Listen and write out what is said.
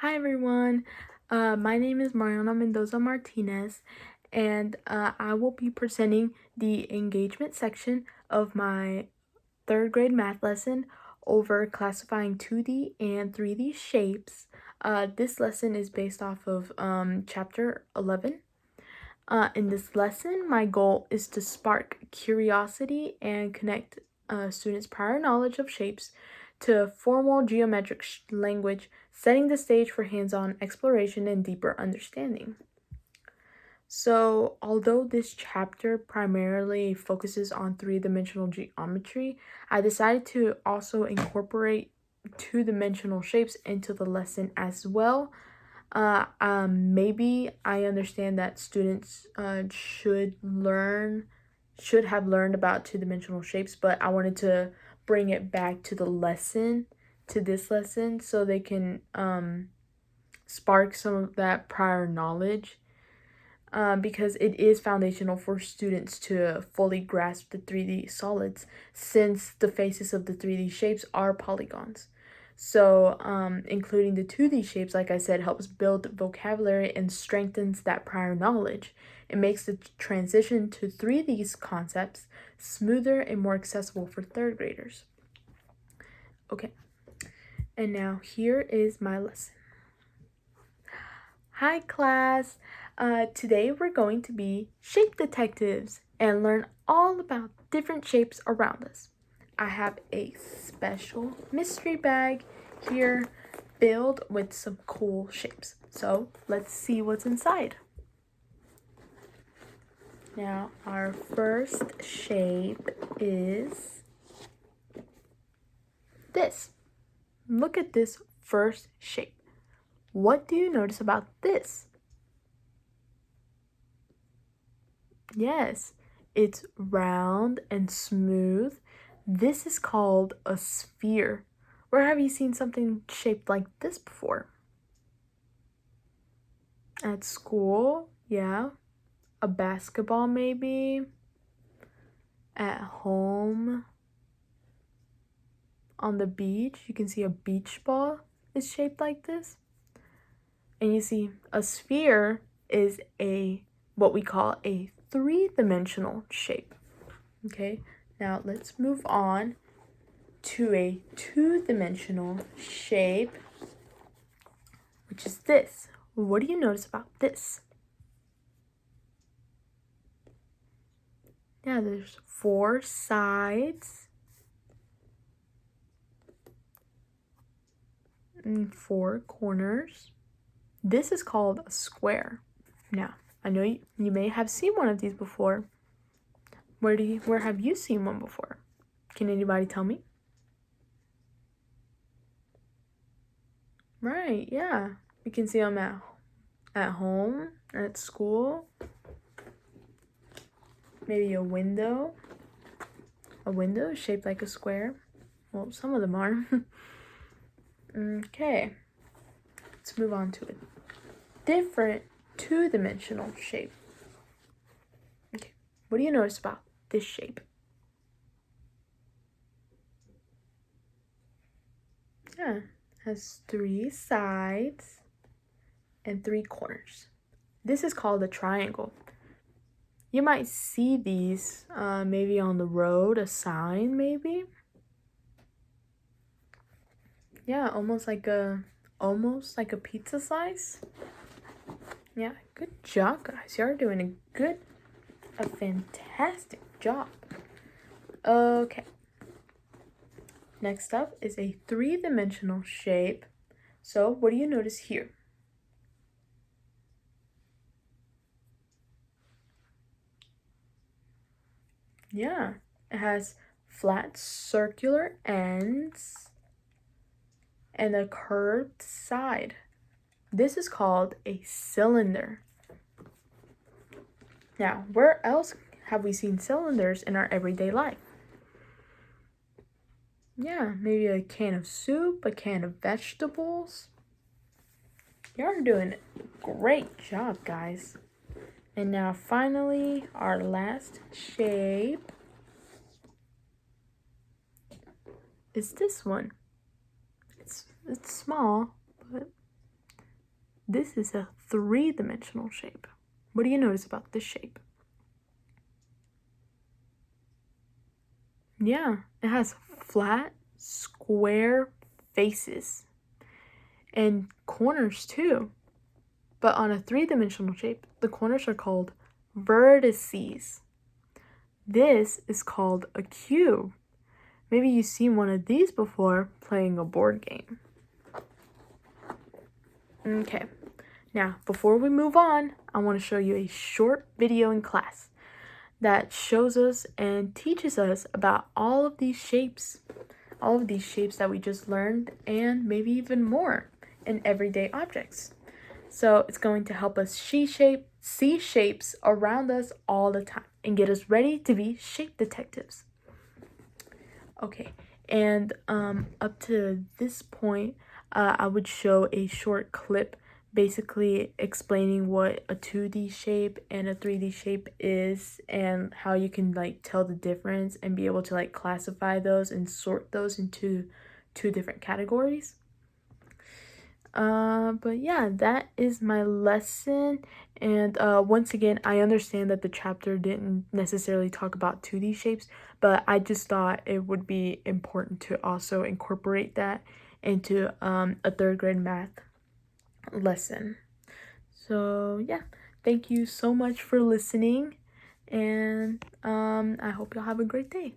Hi everyone, my name is Mariana Mendoza Martinez, and I will be presenting the engagement section of my third grade math lesson over classifying 2D and 3D shapes. This lesson is based off of chapter 11. In this lesson, my goal is to spark curiosity and connect students' prior knowledge of shapes to formal geometric language, setting the stage for hands-on exploration and deeper understanding. So, although this chapter primarily focuses on three-dimensional geometry, I decided to also incorporate two-dimensional shapes into the lesson as well. Maybe I understand that students should have learned about two-dimensional shapes, but I wanted to bring it back to this lesson, so they can spark some of that prior knowledge, because it is foundational for students to fully grasp the 3D solids, since the faces of the 3D shapes are polygons. So including the 2D shapes, like I said, helps build vocabulary and strengthens that prior knowledge. It makes the transition to 3D concepts smoother and more accessible for third graders. Okay, and now here is my lesson. Hi class! Today we're going to be shape detectives and learn all about different shapes around us. I have a special mystery bag here filled with some cool shapes. So let's see what's inside. Now our first shape is this. Look at this first shape. What do you notice about this? Yes, it's round and smooth. This is called a sphere. Where have you seen something shaped like this before? At school, yeah. A basketball, maybe. At home. On the beach, you can see a beach ball is shaped like this. And you see, a sphere is what we call a three-dimensional shape. Okay, now let's move on to a two-dimensional shape, which is this. What do you notice about this? Yeah, there's 4 sides and 4 corners. This is called a square. Now, I know you may have seen one of these before. Where have you seen one before? Can anybody tell me? Right, yeah. You can see them at home, at school. Maybe a window. A window is shaped like a square. Well, some of them are. Okay. Let's move on to a different two-dimensional shape. Okay. What do you notice about this shape? Yeah, it has 3 sides and 3 corners. This is called a triangle. You might see these maybe on the road, a sign maybe. Yeah, almost like a pizza slice. Yeah, good job guys. You're doing a fantastic job. Okay. Next up is a three-dimensional shape. So what do you notice here? Yeah, it has flat circular ends and a curved side. This is called a cylinder. Now, where else have we seen cylinders in our everyday life? Yeah, maybe a can of soup, a can of vegetables. You're doing a great job, guys. And now finally, our last shape is this one. It's small, but this is a three-dimensional shape. What do you notice about this shape? Yeah, it has flat, square faces and corners too. But on a three-dimensional shape, the corners are called vertices. This is called a cube. Maybe you've seen one of these before playing a board game. Okay, now before we move on, I want to show you a short video in class that shows us and teaches us about all of these shapes that we just learned, and maybe even more in everyday objects. So it's going to help us see shapes around us all the time and get us ready to be shape detectives. Okay, and up to this point, I would show a short clip basically explaining what a 2D shape and a 3D shape is and how you can like tell the difference and be able to like classify those and sort those into two different categories. But yeah, that is my lesson. And once again, I understand that the chapter didn't necessarily talk about 2D shapes, but I just thought it would be important to also incorporate that into a third grade math lesson. So yeah, thank you so much for listening, and I hope you'll have a great day.